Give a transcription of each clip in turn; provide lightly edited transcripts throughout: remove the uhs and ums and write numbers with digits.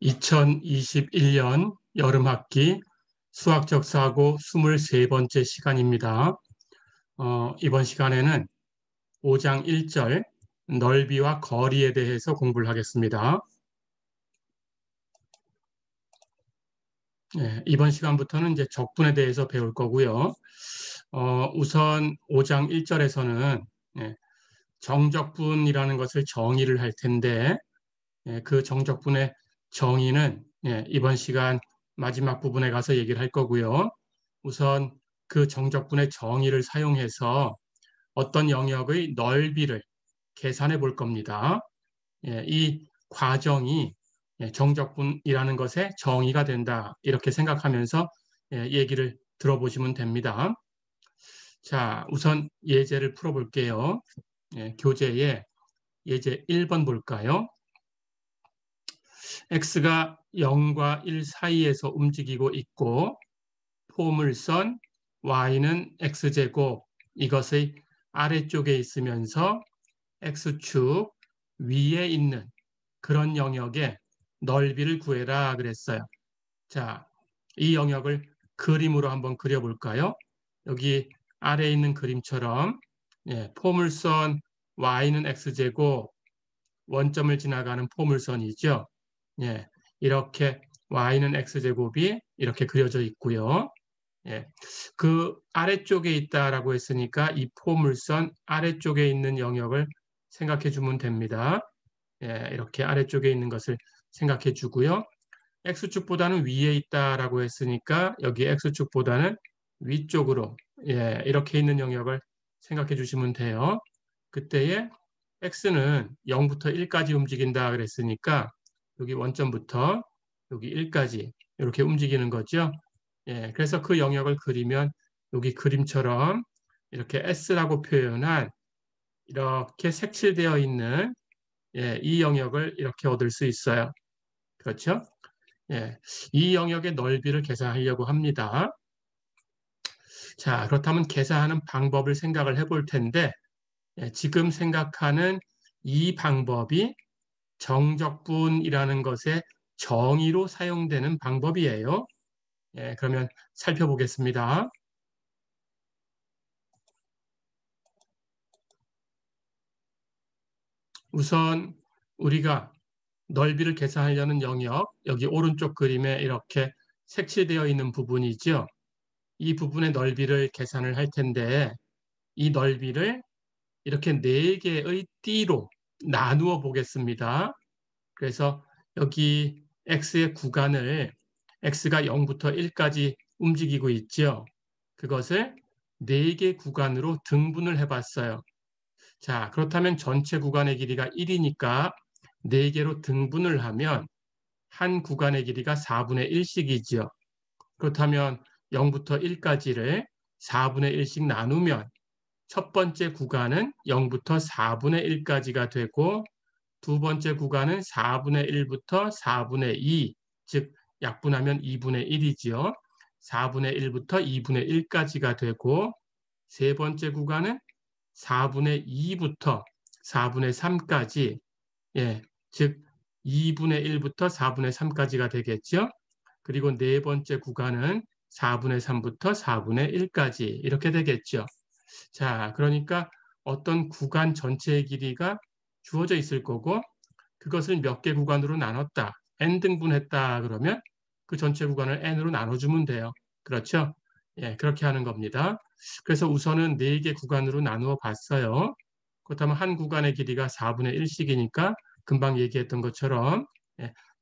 2021년 여름학기 수학적 사고 23번째 시간입니다. 이번 시간에는 5장 1절 넓이와 거리에 대해서 공부를 하겠습니다. 이번 시간부터는 이제 적분에 대해서 배울 거고요. 우선 5장 1절에서는 정적분이라는 것을 정의를 할 텐데 그 정적분의 정의는 이번 시간 마지막 부분에 가서 얘기를 할 거고요. 우선 그 정적분의 정의를 사용해서 어떤 영역의 넓이를 계산해 볼 겁니다. 이 과정이 정적분이라는 것의 정의가 된다. 이렇게 생각하면서 얘기를 들어보시면 됩니다. 자, 우선 예제를 풀어볼게요. 교재에 예제 1번 볼까요? x가 0과 1 사이에서 움직이고 있고 포물선 y는 x제곱 이것의 아래쪽에 있으면서 x축 위에 있는 그런 영역의 넓이를 구해라 그랬어요. 자, 이 영역을 그림으로 한번 그려볼까요? 여기 아래에 있는 그림처럼 포물선 y는 x제곱 원점을 지나가는 포물선이죠. 이렇게 y는 x제곱이 이렇게 그려져 있고요. 그 아래쪽에 있다라고 했으니까 이 포물선 아래쪽에 있는 영역을 생각해 주면 됩니다. 이렇게 아래쪽에 있는 것을 생각해 주고요. x축보다는 위에 있다라고 했으니까 여기 x축보다는 위쪽으로 이렇게 있는 영역을 생각해 주시면 돼요. 그때에 x는 0부터 1까지 움직인다 그랬으니까 여기 원점부터 여기 1까지 이렇게 움직이는 거죠. 그래서 그 영역을 그리면 여기 그림처럼 이렇게 S라고 표현한 이렇게 색칠되어 있는 이 영역을 이렇게 얻을 수 있어요. 그렇죠? 이 영역의 넓이를 계산하려고 합니다. 자, 그렇다면 계산하는 방법을 생각을 해볼 텐데 지금 생각하는 이 방법이 정적분이라는 것의 정의로 사용되는 방법이에요. 그러면 살펴보겠습니다. 우선 우리가 넓이를 계산하려는 영역, 여기 오른쪽 그림에 이렇게 색칠되어 있는 부분이죠. 이 부분의 넓이를 계산을 할 텐데 이 넓이를 이렇게 4개의 띠로 나누어 보겠습니다. 그래서 여기 x의 구간을 x가 0부터 1까지 움직이고 있죠. 그것을 4개 구간으로 등분을 해봤어요. 자, 그렇다면 전체 구간의 길이가 1이니까 4개로 등분을 하면 한 구간의 길이가 4분의 1씩이지요. 그렇다면 0부터 1까지를 4분의 1씩 나누면 첫 번째 구간은 0부터 4분의 1까지가 되고 두 번째 구간은 4분의 1부터 4분의 2, 즉 약분하면 2분의 1이지요. 4분의 1부터 2분의 1까지가 되고 세 번째 구간은 4분의 2부터 4분의 3까지, 즉 2분의 1부터 4분의 3까지가 되겠죠. 그리고 네 번째 구간은 4분의 3부터 4분의 1까지 이렇게 되겠죠. 자, 그러니까 어떤 구간 전체의 길이가 주어져 있을 거고 그것을 몇 개 구간으로 나눴다. n등분했다 그러면 그 전체 구간을 n으로 나눠주면 돼요. 그렇죠? 그렇게 하는 겁니다. 그래서 우선은 4개 구간으로 나누어 봤어요. 그렇다면 한 구간의 길이가 4분의 1씩이니까 금방 얘기했던 것처럼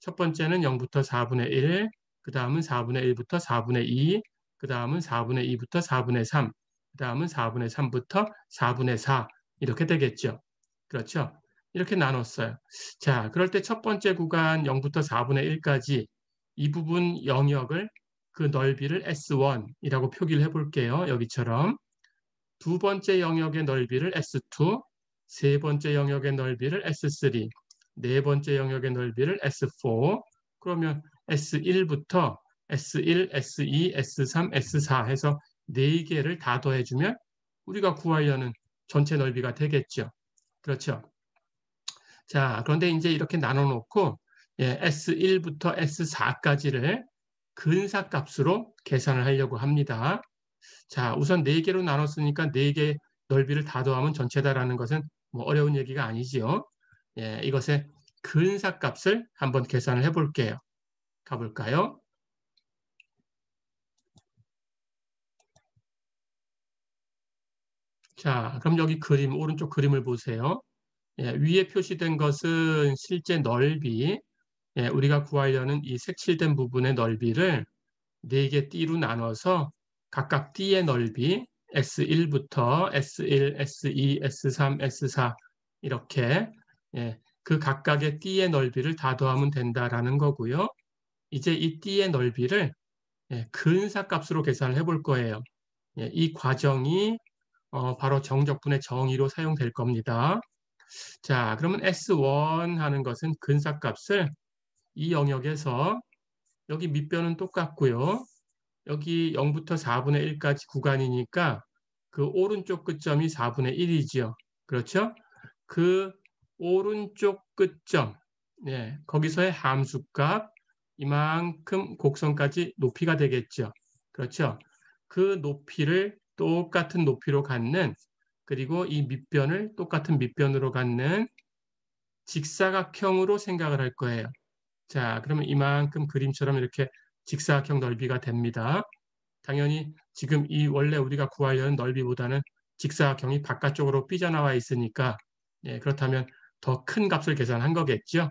첫 번째는 0부터 4분의 1, 그 다음은 4분의 1부터 4분의 2, 그 다음은 4분의 2부터 4분의 3, 그 다음은 4분의 3부터 4분의 4 이렇게 되겠죠. 그렇죠? 이렇게 나눴어요. 자, 그럴 때 첫 번째 구간 0부터 4분의 1까지 이 부분 영역을 그 넓이를 S1이라고 표기를 해볼게요. 여기처럼. 두 번째 영역의 넓이를 S2, 세 번째 영역의 넓이를 S3, 네 번째 영역의 넓이를 S4, 그러면 S1부터 S1, S2, S3, S4 해서 4개를 다 더해주면 우리가 구하려는 전체 넓이가 되겠죠. 그렇죠. 자, 그런데 이제 이렇게 나눠 놓고 S1부터 S4까지를 근사값으로 계산을 하려고 합니다. 자, 우선 4개로 나눴으니까 4개 넓이를 다 더하면 전체다라는 것은 뭐 어려운 얘기가 아니지요. 이것의 근사값을 한번 계산을 해볼게요. 가볼까요? 자, 그럼 여기 그림, 오른쪽 그림을 보세요. 위에 표시된 것은 실제 넓이, 우리가 구하려는 이 색칠된 부분의 넓이를 4개 띠로 나눠서 각각 띠의 넓이 S1부터 S1, S2, S3, S4 이렇게 그 각각의 띠의 넓이를 다 더하면 된다라는 거고요. 이제 이 띠의 넓이를 근사값으로 계산을 해볼 거예요. 이 과정이 바로 정적분의 정의로 사용될 겁니다. 자, 그러면 S1 하는 것은 근사값을 이 영역에서 여기 밑변은 똑같고요. 여기 0부터 4분의 1까지 구간이니까 그 오른쪽 끝점이 4분의 1이죠. 그렇죠? 그 오른쪽 끝점, 거기서의 함수값 이만큼 곡선까지 높이가 되겠죠. 그렇죠? 그 높이를 똑같은 높이로 갖는, 그리고 이 밑변을 똑같은 밑변으로 갖는 직사각형으로 생각을 할 거예요. 자, 그러면 이만큼 그림처럼 이렇게 직사각형 넓이가 됩니다. 당연히 지금 이 원래 우리가 구하려는 넓이보다는 직사각형이 바깥쪽으로 삐져나와 있으니까 그렇다면 더 큰 값을 계산한 거겠죠.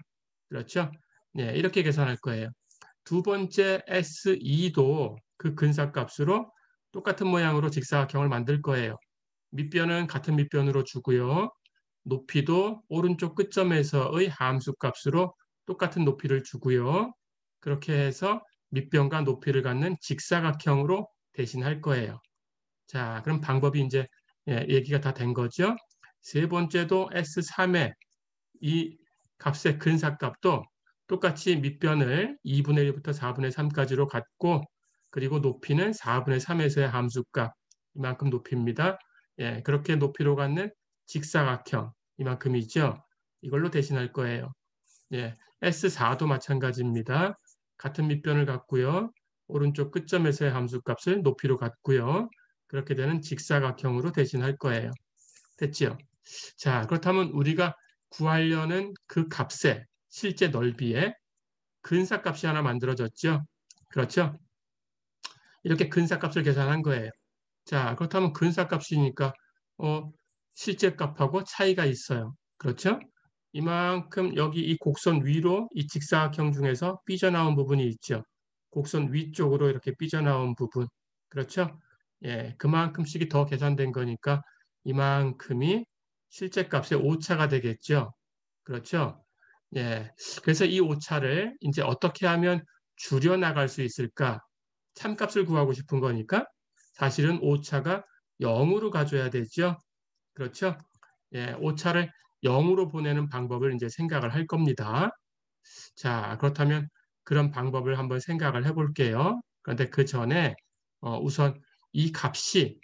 그렇죠? 이렇게 계산할 거예요. 두 번째 S2도 그 근사값으로 똑같은 모양으로 직사각형을 만들 거예요. 밑변은 같은 밑변으로 주고요. 높이도 오른쪽 끝점에서의 함수값으로 똑같은 높이를 주고요. 그렇게 해서 밑변과 높이를 갖는 직사각형으로 대신할 거예요. 자, 그럼 방법이 이제 얘기가 다 된 거죠. 세 번째도 S3의 이 값의 근사값도 똑같이 밑변을 2분의 1부터 4분의 3까지로 갖고, 그리고 높이는 4분의 3에서의 함수값 이만큼 높이입니다. 그렇게 높이로 갖는 직사각형 이만큼이죠. 이걸로 대신할 거예요. S4도 마찬가지입니다. 같은 밑변을 갖고요. 오른쪽 끝점에서의 함수값을 높이로 갖고요. 그렇게 되는 직사각형으로 대신할 거예요. 됐죠? 자, 그렇다면 우리가 구하려는 그 값의 실제 넓이에 근사값이 하나 만들어졌죠? 그렇죠? 이렇게 근사값을 계산한 거예요. 자, 그렇다면 근사값이니까 실제 값하고 차이가 있어요. 그렇죠? 이만큼 여기 이 곡선 위로 이 직사각형 중에서 삐져나온 부분이 있죠. 곡선 위쪽으로 이렇게 삐져나온 부분. 그렇죠? 그만큼씩이 더 계산된 거니까 이만큼이 실제 값의 오차가 되겠죠. 그렇죠? 그래서 이 오차를 이제 어떻게 하면 줄여나갈 수 있을까? 참값을 구하고 싶은 거니까 사실은 오차가 0으로 가져야 되죠. 그렇죠? 오차를 0으로 보내는 방법을 이제 생각을 할 겁니다. 자, 그렇다면 그런 방법을 한번 생각을 해볼게요. 그런데 그 전에 우선 이 값이,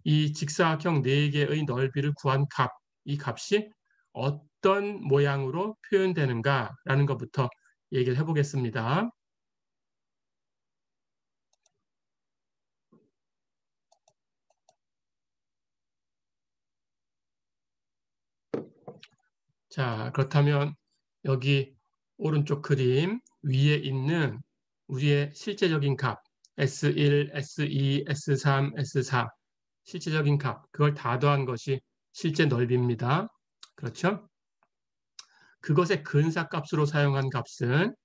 이 직사각형 4개의 넓이를 구한 값, 이 값이 어떤 모양으로 표현되는가라는 것부터 얘기를 해보겠습니다. 자, 그렇다면 여기 오른쪽 그림 위에 있는 우리의 실제적인 값 S1, S2, S3, S4 실제적인 값 그걸 다 더한 것이 실제 넓이입니다. 그렇죠? 그것의 근사값으로 사용한 값은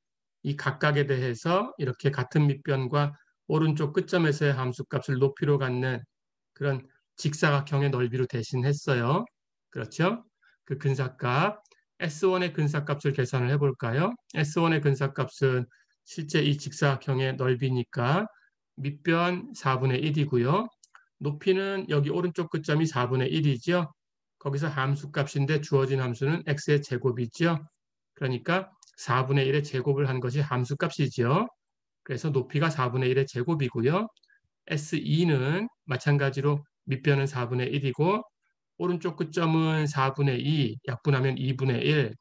이 각각에 대해서 이렇게 같은 밑변과 오른쪽 끝점에서의 함수값을 높이로 갖는 그런 직사각형의 넓이로 대신했어요. 그렇죠? 그 근사값 S1의 근사값을 계산을 해볼까요? S1의 근사값은 실제 이 직사각형의 넓이니까 밑변 4분의 1이고요. 높이는 여기 오른쪽 끝점이 4분의 1이죠. 거기서 함수값인데 주어진 함수는 x의 제곱이죠. 그러니까 4분의 1의 제곱을 한 것이 함수값이죠. 그래서 높이가 4분의 1의 제곱이고요. S2는 마찬가지로 밑변은 4분의 1이고 오른쪽 끝점은 4분의 2, 약분하면 2분의 1.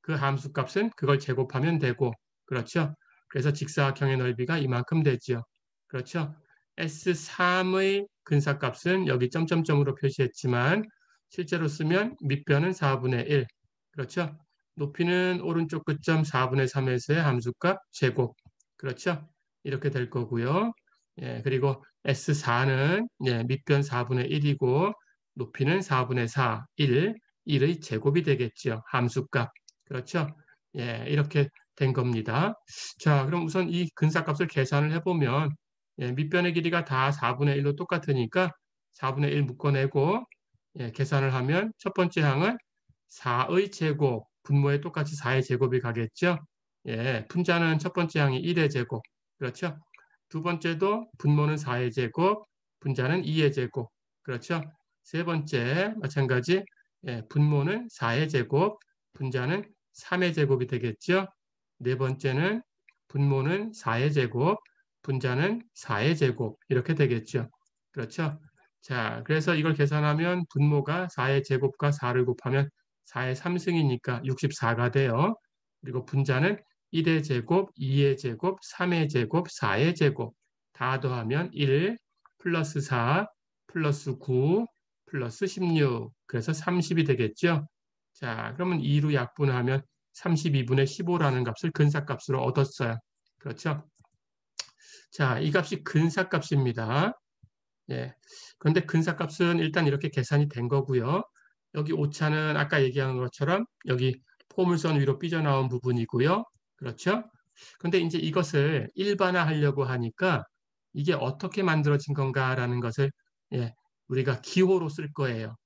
그 그 함수값은 그걸 제곱하면 되고, 그렇죠? 그래서 직사각형의 넓이가 이만큼 되죠. 그렇죠? S3의 근사값은 여기 점점점으로 표시했지만 실제로 쓰면 밑변은 4분의 1. 그렇죠? 높이는 오른쪽 끝점 4분의 3에서의 함수값 제곱. 그렇죠? 이렇게 될 거고요. 예, 그리고 S4는 밑변 4분의 1이고 높이는 4분의 4, 1의 제곱이 되겠죠. 함수값. 그렇죠? 예, 이렇게 된 겁니다. 자, 그럼 우선 이 근사값을 계산을 해보면 밑변의 길이가 다 4분의 1로 똑같으니까 4분의 1 묶어내고 계산을 하면 첫 번째 항은 4의 제곱, 분모에 똑같이 4의 제곱이 가겠죠. 분자는 첫 번째 항이 1의 제곱. 그렇죠? 두 번째도 분모는 4의 제곱, 분자는 2의 제곱. 그렇죠? 세 번째 마찬가지 분모는 4의 제곱, 분자는 3의 제곱이 되겠죠. 네 번째는 분모는 4의 제곱, 분자는 4의 제곱 이렇게 되겠죠. 그렇죠? 자, 그래서 이걸 계산하면 분모가 4의 제곱과 4를 곱하면 4의 3승이니까 64가 돼요. 그리고 분자는 1의 제곱, 2의 제곱, 3의 제곱, 4의 제곱 다 더하면 1 플러스 4 플러스 9 플러스 16 그래서 30이 되겠죠. 자, 그러면 2로 약분하면 32분의 15라는 값을 근사값으로 얻었어요. 그렇죠? 자, 이 값이 근사값입니다. 예. 그런데 근사값은 일단 이렇게 계산이 된 거고요. 여기 오차는 아까 얘기한 것처럼 여기 포물선 위로 삐져나온 부분이고요. 그렇죠? 그런데 이제 이것을 일반화하려고 하니까 이게 어떻게 만들어진 건가라는 것을 우리가 기호로 쓸 거예요.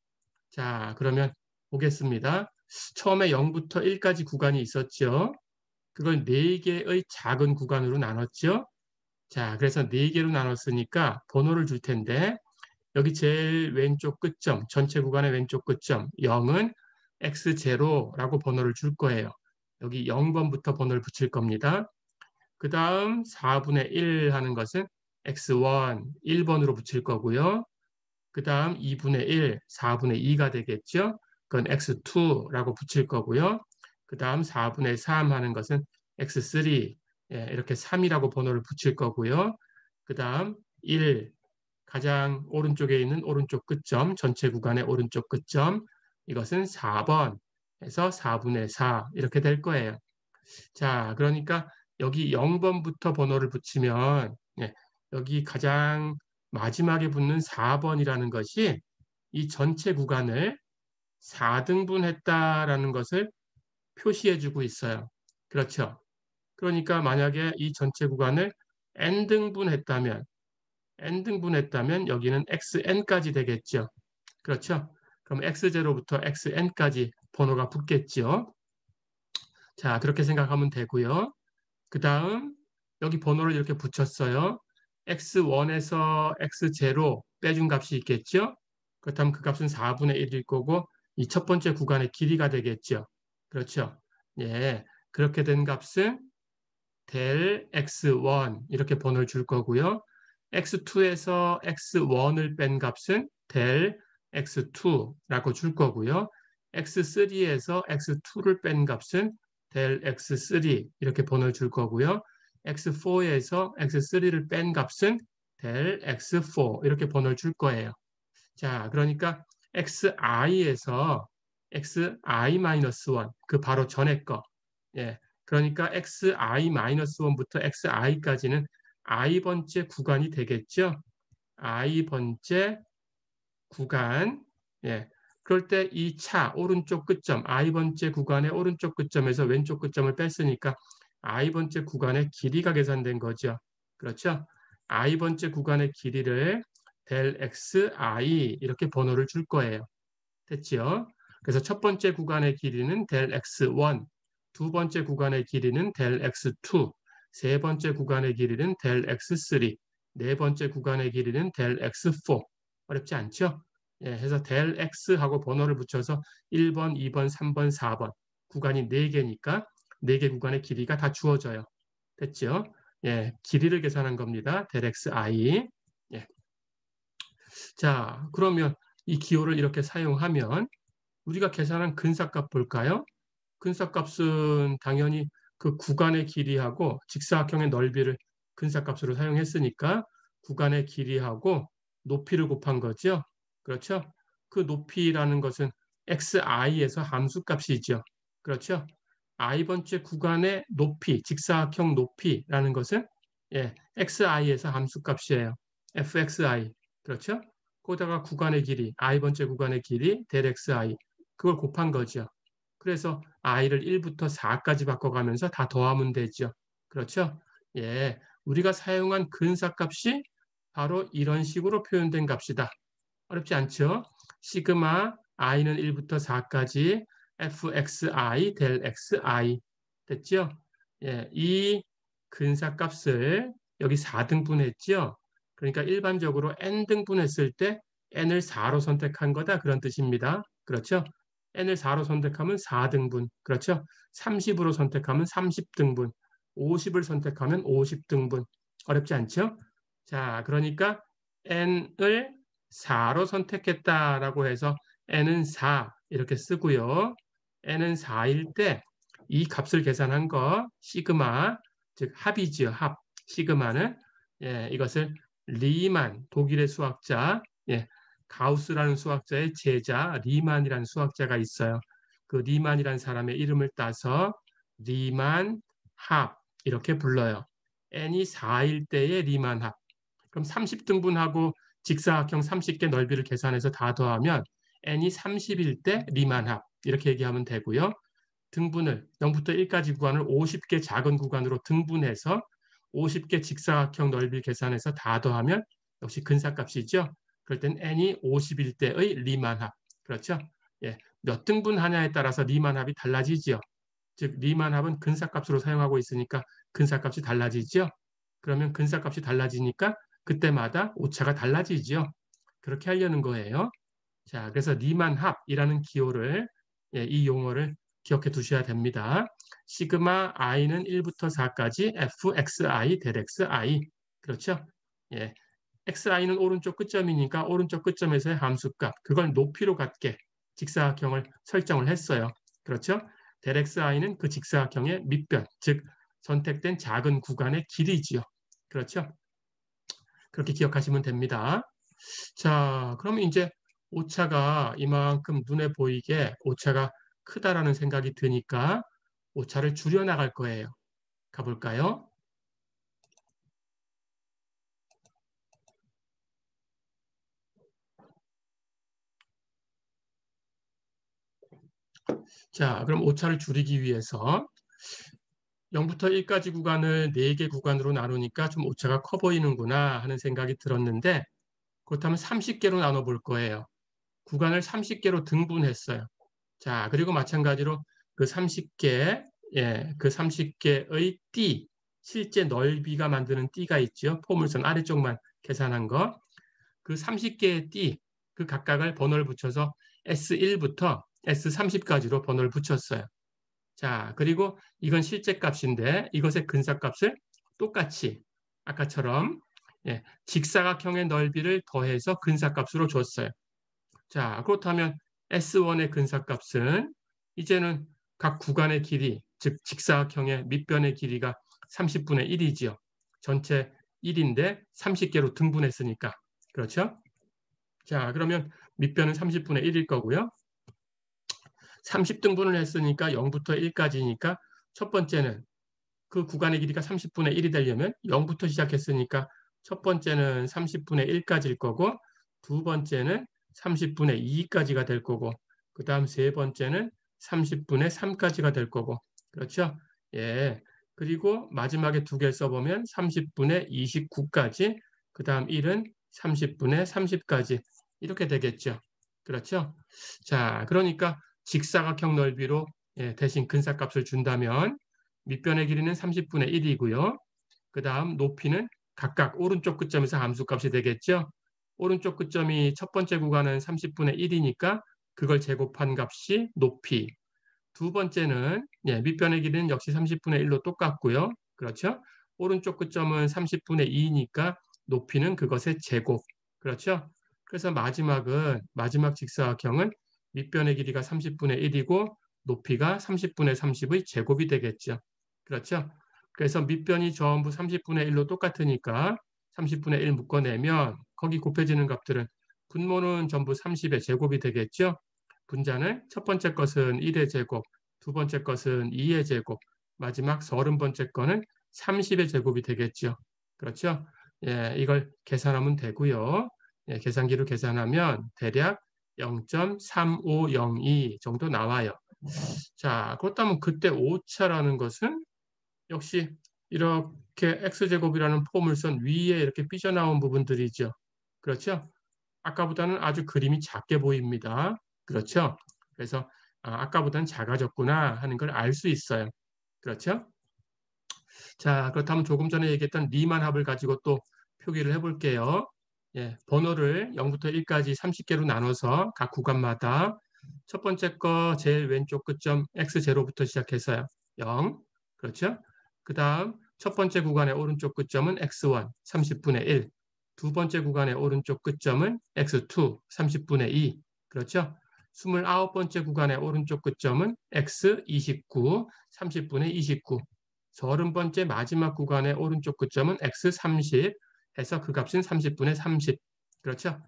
자, 그러면 보겠습니다. 처음에 0부터 1까지 구간이 있었죠. 그걸 4개의 작은 구간으로 나눴죠. 자, 그래서 4개로 나눴으니까 번호를 줄 텐데 여기 제일 왼쪽 끝점, 전체 구간의 왼쪽 끝점 0은 x0라고 번호를 줄 거예요. 여기 0번부터 번호를 붙일 겁니다. 그 다음 4분의 1 하는 것은 x1, 1번으로 붙일 거고요. 그 다음 2분의 1, 4분의 2가 되겠죠. 그건 x2라고 붙일 거고요. 그 다음 4분의 3 하는 것은 x3, 이렇게 3이라고 번호를 붙일 거고요. 그 다음 1, 가장 오른쪽에 있는 오른쪽 끝점, 전체 구간의 오른쪽 끝점, 이것은 4번 해서 4분의 4 이렇게 될 거예요. 자, 그러니까 여기 0번부터 번호를 붙이면 여기 가장 마지막에 붙는 4번이라는 것이 이 전체 구간을 4등분했다라는 것을 표시해주고 있어요. 그렇죠? 그러니까 만약에 이 전체 구간을 n등분했다면 여기는 xn까지 되겠죠. 그렇죠? 그럼 x0부터 xn까지 번호가 붙겠죠. 자, 그렇게 생각하면 되고요. 그 다음 여기 번호를 이렇게 붙였어요. x1에서 x0 빼준 값이 있겠죠. 그렇다면 그 값은 4분의 1일 거고 이 첫 번째 구간의 길이가 되겠죠. 그렇죠. 예, 그렇게 된 값은 del x1 이렇게 번호를 줄 거고요. x2에서 x1을 뺀 값은 del x2라고 줄 거고요. x3에서 x2를 뺀 값은 del x3 이렇게 번호를 줄 거고요. x4에서 x3를 뺀 값은 del x4 이렇게 번호를 줄 거예요. 자, 그러니까 xi에서 xi-1 그 바로 전에 거 그러니까 xi-1부터 xi까지는 i번째 구간이 되겠죠. i번째 구간. 그럴 때 이 차 오른쪽 끝점 i번째 구간의 오른쪽 끝점에서 왼쪽 끝점을 뺐으니까 i번째 구간의 길이가 계산된 거죠. 그렇죠? i번째 구간의 길이를 del xi 이렇게 번호를 줄 거예요. 됐죠? 그래서 첫 번째 구간의 길이는 del x1, 두 번째 구간의 길이는 del x2, 세 번째 구간의 길이는 del x3, 네 번째 구간의 길이는 del x4. 어렵지 않죠? 해서 del x하고 번호를 붙여서 1번, 2번, 3번, 4번 구간이 4개니까 4개 구간의 길이가 다 주어져요. 됐죠? 길이를 계산한 겁니다. del xi. 자, 그러면 이 기호를 이렇게 사용하면 우리가 계산한 근사값 볼까요? 근사값은 당연히 그 구간의 길이하고 직사각형의 넓이를 근사값으로 사용했으니까 구간의 길이하고 높이를 곱한 거죠. 그렇죠? 그 높이라는 것은 xi에서 함수값이죠. 그렇죠? i번째 구간의 높이, 직사각형 높이라는 것은 xi에서 함수값이에요. fxi. 그렇죠? 거기다가 구간의 길이, i번째 구간의 길이 del xi. 그걸 곱한 거죠. 그래서 i를 1부터 4까지 바꿔가면서 다 더하면 되죠. 그렇죠? 예, 우리가 사용한 근사값이 바로 이런 식으로 표현된 값이다. 어렵지 않죠? 시그마 i는 1부터 4까지 fxi del xi 됐죠? 예, 이 근사값을 여기 4등분 했죠? 그러니까 일반적으로 n등분 했을 때 n을 4로 선택한 거다 그런 뜻입니다. 그렇죠? n을 4로 선택하면 4등분. 그렇죠? 30으로 선택하면 30등분. 50을 선택하면 50등분. 어렵지 않죠? 자, 그러니까 n을 4로 선택했다라고 해서 n은 4 이렇게 쓰고요. n은 4일 때 이 값을 계산한 거 시그마 즉 합이지요. 합. 시그마는 이것을 리만 독일의 수학자 가우스라는 수학자의 제자 리만이라는 수학자가 있어요. 그 리만이라는 사람의 이름을 따서 리만 합 이렇게 불러요. n이 4일 때의 리만 합. 그럼 30등분하고 직사각형 30개 넓이를 계산해서 다 더하면 n이 30일 때 리만합 이렇게 얘기하면 되고요. 등분을 0부터 1까지 구간을 50개 작은 구간으로 등분해서 50개 직사각형 넓이를 계산해서 다 더하면 역시 근사값이죠. 그럴 땐 n이 50일 때의 리만합. 그렇죠? 예, 몇 등분 하냐에 따라서 리만합이 달라지죠. 즉 리만합은 근사값으로 사용하고 있으니까 근사값이 달라지죠. 그러면 근사값이 달라지니까 그때마다 오차가 달라지죠. 그렇게 하려는 거예요. 자, 그래서 리만합이라는 기호를 이 용어를 기억해 두셔야 됩니다. 시그마 i는 1부터 4까지 fxi del xi. 그렇죠? 예. xi는 오른쪽 끝점이니까 오른쪽 끝점에서의 함수값, 그걸 높이로 갖게 직사각형을 설정을 했어요. 그렇죠? del xi는 그 직사각형의 밑변, 즉 선택된 작은 구간의 길이지요. 그렇죠? 그렇게 기억하시면 됩니다. 자, 그러면 이제 오차가 이만큼 눈에 보이게 오차가 크다라는 생각이 드니까 오차를 줄여나갈 거예요. 가볼까요? 자, 그럼 오차를 줄이기 위해서 0부터 1까지 구간을 4개 구간으로 나누니까 좀 오차가 커 보이는구나 하는 생각이 들었는데 그렇다면 30개로 나눠볼 거예요. 구간을 30개로 등분했어요. 자, 그리고 마찬가지로 그 30개, 그 30개의 띠, 실제 넓이가 만드는 띠가 있죠. 포물선 아래쪽만 계산한 거. 그 30개의 띠, 그 각각을 번호를 붙여서 S1부터 S30까지로 번호를 붙였어요. 자, 그리고 이건 실제 값인데 이것의 근사값을 똑같이 아까처럼 직사각형의 넓이를 더해서 근사값으로 줬어요. 자, 그렇다면 S1의 근사값은 이제는 각 구간의 길이, 즉 직사각형의 밑변의 길이가 30분의 1이지요. 전체 1인데 30개로 등분했으니까. 그렇죠? 자, 그러면 밑변은 30분의 1일 거고요. 30등분을 했으니까 0부터 1까지니까 첫 번째는 그 구간의 길이가 30분의 1이 되려면 0부터 시작했으니까 첫 번째는 30분의 1까지일 거고 두 번째는 30분의 2까지가 될 거고 그 다음 세 번째는 30분의 3까지가 될 거고 그렇죠? 예. 그리고 마지막에 두 개 써보면 30분의 29까지 그 다음 1은 30분의 30까지 이렇게 되겠죠. 그렇죠? 자, 그러니까 직사각형 넓이로 대신 근사값을 준다면 밑변의 길이는 30분의 1이고요. 그 다음 높이는 각각 오른쪽 끝점에서 함수값이 되겠죠. 오른쪽 끝점이 첫 번째 구간은 30분의 1이니까 그걸 제곱한 값이 높이. 두 번째는 밑변의 길이는 역시 30분의 1로 똑같고요. 그렇죠? 오른쪽 끝점은 30분의 2이니까 높이는 그것의 제곱. 그렇죠? 그래서 마지막 직사각형은 밑변의 길이가 30분의 1이고 높이가 30분의 30의 제곱이 되겠죠. 그렇죠? 그래서 밑변이 전부 30분의 1로 똑같으니까 30분의 1 묶어내면 거기 곱해지는 값들은 분모는 전부 30의 제곱이 되겠죠. 분자는 첫 번째 것은 1의 제곱, 두 번째 것은 2의 제곱, 마지막 30번째 거는 30의 제곱이 되겠죠. 그렇죠? 예, 이걸 계산하면 되고요. 예, 계산기로 계산하면 대략 0.3502 정도 나와요. 자, 그렇다면 그때 오차라는 것은 역시 이렇게 x제곱이라는 포물선 위에 이렇게 삐져나온 부분들이죠. 그렇죠? 아까보다는 아주 그림이 작게 보입니다. 그렇죠? 그래서 아까보다는 작아졌구나 하는 걸 알 수 있어요. 그렇죠? 자, 그렇다면 조금 전에 얘기했던 리만 합을 가지고 또 표기를 해볼게요. 예, 번호를 0부터 1까지 30개로 나눠서 각 구간마다 첫 번째 거 제일 왼쪽 끝점 x0부터 시작해서요. 0. 그렇죠? 그 다음 첫 번째 구간의 오른쪽 끝점은 x1, 30분의 1. 두 번째 구간의 오른쪽 끝점은 x2, 30분의 2. 그렇죠? 29번째 구간의 오른쪽 끝점은 x29, 30분의 29. 30번째 마지막 구간의 오른쪽 끝점은 x30 해서 그 값은 30분의 30. 그렇죠?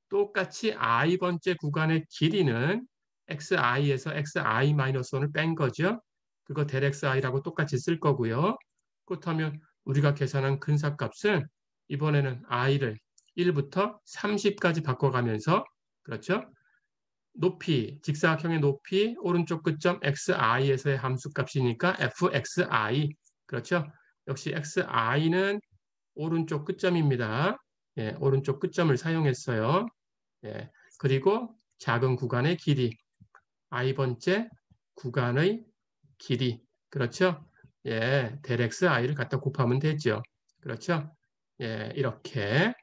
똑같이 i번째 구간의 길이는 xi에서 xi-1을 뺀 거죠. 그거 del xi라고 똑같이 쓸 거고요. 그렇다면 우리가 계산한 근사값은 이번에는 i를 1부터 30까지 바꿔가면서 그렇죠? 높이, 직사각형의 높이, 오른쪽 끝점 xi에서의 함수값이니까 fxi. 그렇죠? 역시 xi는 오른쪽 끝점입니다. 예, 오른쪽 끝점을 사용했어요. 예, 그리고 작은 구간의 길이, i번째 구간의 길이. 그렇죠? 예, del xi를 갖다 곱하면 되죠. 그렇죠? 예, 이렇게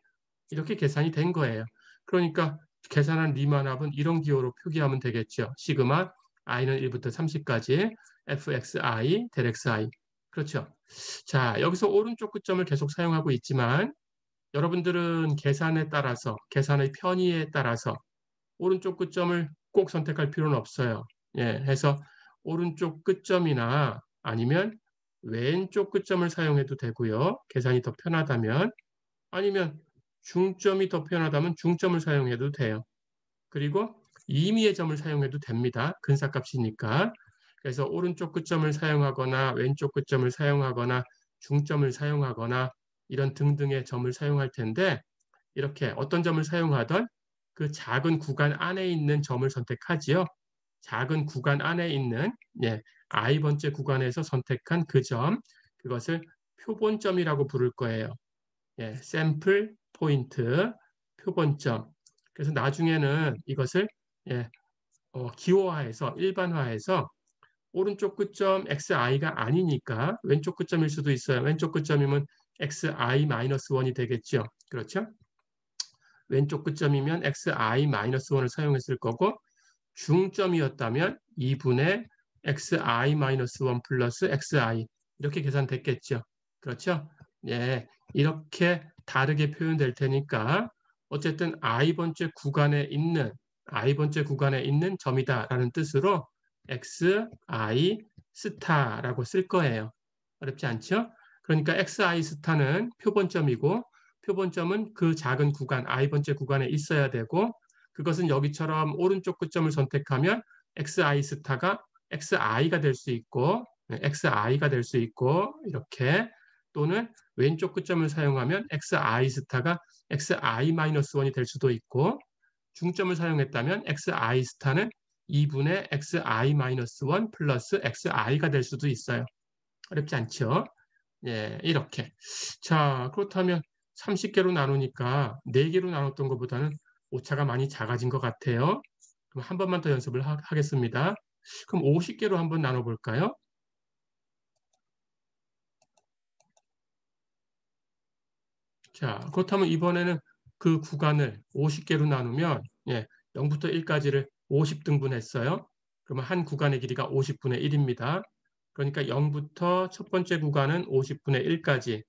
계산이 된 거예요. 그러니까 계산한 리만합은 이런 기호로 표기하면 되겠죠. 시그마 i는 1부터 30까지 fxi, del xi. 그렇죠. 자, 여기서 오른쪽 끝점을 계속 사용하고 있지만 여러분들은 계산에 따라서, 계산의 편의에 따라서 오른쪽 끝점을 꼭 선택할 필요는 없어요. 예, 해서 오른쪽 끝점이나 아니면 왼쪽 끝점을 사용해도 되고요. 계산이 더 편하다면 아니면 중점이 더 편하다면 중점을 사용해도 돼요. 그리고 임의의 점을 사용해도 됩니다. 근사값이니까. 그래서 오른쪽 끝점을 사용하거나 왼쪽 끝점을 사용하거나 중점을 사용하거나 이런 등등의 점을 사용할 텐데 이렇게 어떤 점을 사용하던 그 작은 구간 안에 있는 점을 선택하지요. 작은 구간 안에 있는 i번째 구간에서 선택한 그 점, 그것을 표본점이라고 부를 거예요. 샘플 포인트, 표본점. 그래서 나중에는 이것을 기호화해서 일반화해서 오른쪽 끝점 xi가 아니니까 왼쪽 끝점일 수도 있어요. 왼쪽 끝점이면 xi-1이 되겠죠. 그렇죠? 왼쪽 끝점이면 xi-1을 사용했을 거고 중점이었다면 2분의 xi-1 플러스 xi 이렇게 계산됐겠죠. 그렇죠? 예, 이렇게 다르게 표현될 테니까 어쨌든 i번째 구간에 있는 점이다라는 뜻으로 xi 스타라고 쓸 거예요. 어렵지 않죠? 그러니까 xi 스타는 표본점이고 표본점은 그 작은 구간 i번째 구간에 있어야 되고 그것은 여기처럼 오른쪽 끝점을 선택하면 xi 스타가 xi가 될 수 있고 xi가 될 수 있고 이렇게 또는 왼쪽 끝점을 사용하면 xi 스타가 xi-1이 될 수도 있고 중점을 사용했다면 xi 스타는 2분의 xi-1 플러스 xi가 될 수도 있어요. 어렵지 않죠? 예, 이렇게. 자, 그렇다면 30개로 나누니까 4개로 나눴던 것보다는 오차가 많이 작아진 것 같아요. 그럼 한 번만 더 연습을 하겠습니다. 그럼 50개로 한번 나눠볼까요? 자, 그렇다면 이번에는 그 구간을 50개로 나누면 0부터 1까지를 50등분했어요. 그러면 한 구간의 길이가 50분의 1입니다. 그러니까 0부터 첫 번째 구간은 50분의 1까지,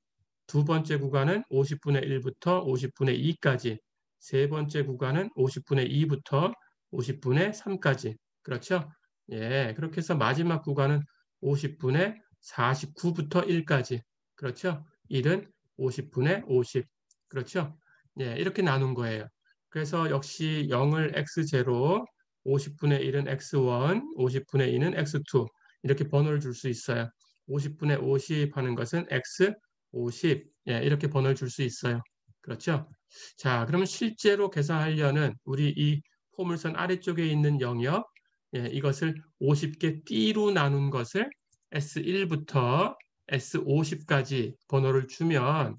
두 번째 구간은 50분의 1부터 50분의 2까지, 세 번째 구간은 50분의 2부터 50분의 3까지. 그렇죠? 예, 그렇게 해서 마지막 구간은 50분의 49부터 1까지. 그렇죠? 1은 50분의 50. 그렇죠? 예, 이렇게 나눈 거예요. 그래서 역시 0을 x0, 50분의 1은 x1, 50분의 2는 x2 이렇게 번호를 줄 수 있어요. 50분의 50 하는 것은 x 50 예, 이렇게 번호를 줄 수 있어요. 그렇죠? 자, 그러면 실제로 계산하려는 우리 이 포물선 아래쪽에 있는 영역 예, 이것을 50개 띠로 나눈 것을 S1부터 S50까지 번호를 주면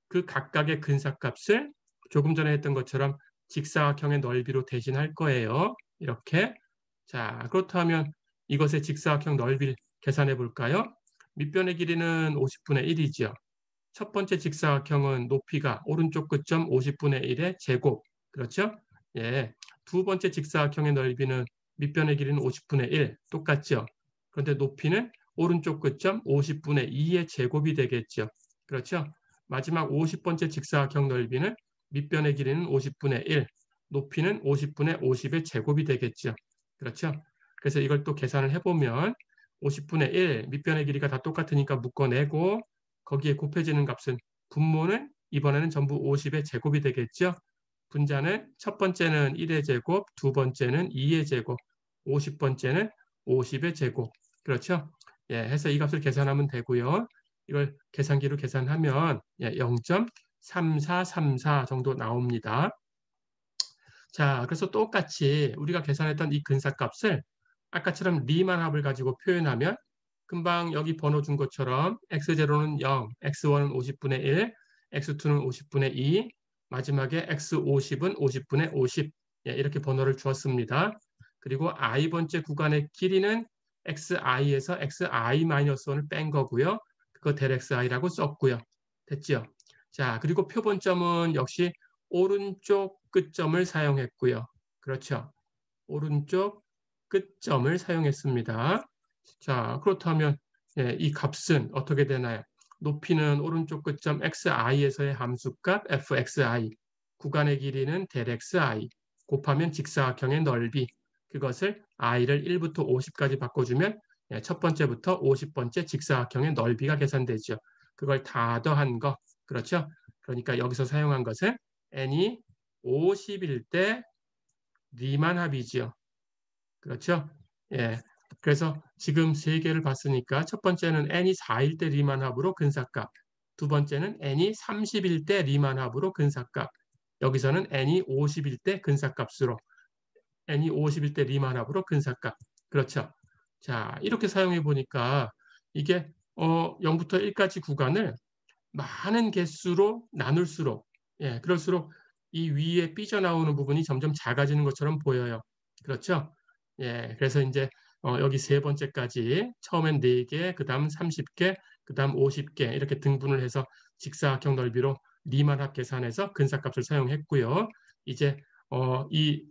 그 각각의 근사값을 조금 전에 했던 것처럼 직사각형의 넓이로 대신할 거예요. 이렇게. 자, 그렇다면 이것의 직사각형 넓이를 계산해 볼까요? 밑변의 길이는 50분의 1이죠. 첫 번째 직사각형은 높이가 오른쪽 끝점 50분의 1의 제곱. 그렇죠? 예. 두 번째 직사각형의 넓이는 밑변의 길이는 50분의 1. 똑같죠? 그런데 높이는 오른쪽 끝점 50분의 2의 제곱이 되겠죠. 그렇죠? 마지막 50번째 직사각형 넓이는 밑변의 길이는 50분의 1. 높이는 50분의 50의 제곱이 되겠죠. 그렇죠? 그래서 이걸 또 계산을 해보면 50분의 1, 밑변의 길이가 다 똑같으니까 묶어내고 거기에 곱해지는 값은 분모는 이번에는 전부 50의 제곱이 되겠죠. 분자는 첫 번째는 1의 제곱, 두 번째는 2의 제곱, 50번째는 50의 제곱. 그렇죠? 예, 해서 이 값을 계산하면 되고요. 이걸 계산기로 계산하면 0.3434 정도 나옵니다. 자, 그래서 똑같이 우리가 계산했던 이 근사값을 아까처럼 리만 합을 가지고 표현하면 금방 여기 번호 준 것처럼 x0는 0, x1은 50분의 1, x2는 50분의 2, 마지막에 x50은 50분의 50 예, 이렇게 번호를 주었습니다. 그리고 i번째 구간의 길이는 xi에서 xi-1을 뺀 거고요. 그거 델 xi라고 썼고요. 됐죠? 자, 그리고 표본점은 역시 오른쪽 끝점을 사용했고요. 그렇죠? 오른쪽 끝점을 사용했습니다. 자, 그렇다면 예, 이 값은 어떻게 되나요? 높이는 오른쪽 끝점 xi에서의 함수값 fxi, 구간의 길이는 델 xi, 곱하면 직사각형의 넓이, 그것을 i를 1부터 50까지 바꿔주면 예, 첫 번째부터 50번째 직사각형의 넓이가 계산되죠. 그걸 다 더한 거, 그렇죠? 그러니까 여기서 사용한 것은 n이 50일 때 리만 합이지요. 그렇죠? 예. 그래서 지금 세 개를 봤으니까 첫 번째는 n이 4일 때 리만 합으로 근사값, 두 번째는 n이 30일 때 리만 합으로 근사값, 여기서는 n이 50일 때 근사값으로 n이 50일 때 리만 합으로 근사값. 그렇죠? 자, 이렇게 사용해 보니까 이게 0부터 1까지 구간을 많은 개수로 나눌수록 예, 그럴수록 이 위에 삐져나오는 부분이 점점 작아지는 것처럼 보여요. 그렇죠? 예, 그래서 이제 여기 세 번째까지 처음엔 4개, 그다음 30개, 그다음 50개 이렇게 등분을 해서 직사각형 넓이로 리만합 계산해서 근사값을 사용했고요. 이제 이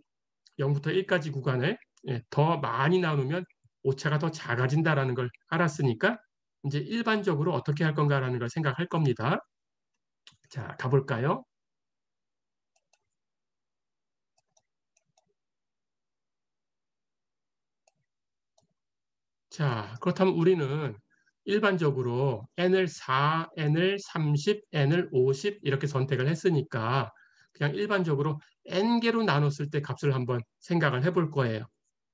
0부터 1까지 구간을 예, 더 많이 나누면 오차가 더 작아진다라는 걸 알았으니까 이제 일반적으로 어떻게 할 건가라는 걸 생각할 겁니다. 자, 가볼까요? 자, 그렇다면 우리는 일반적으로 n을 4, n을 30, n을 50 이렇게 선택을 했으니까 그냥 일반적으로 n개로 나눴을 때 값을 한번 생각을 해볼 거예요.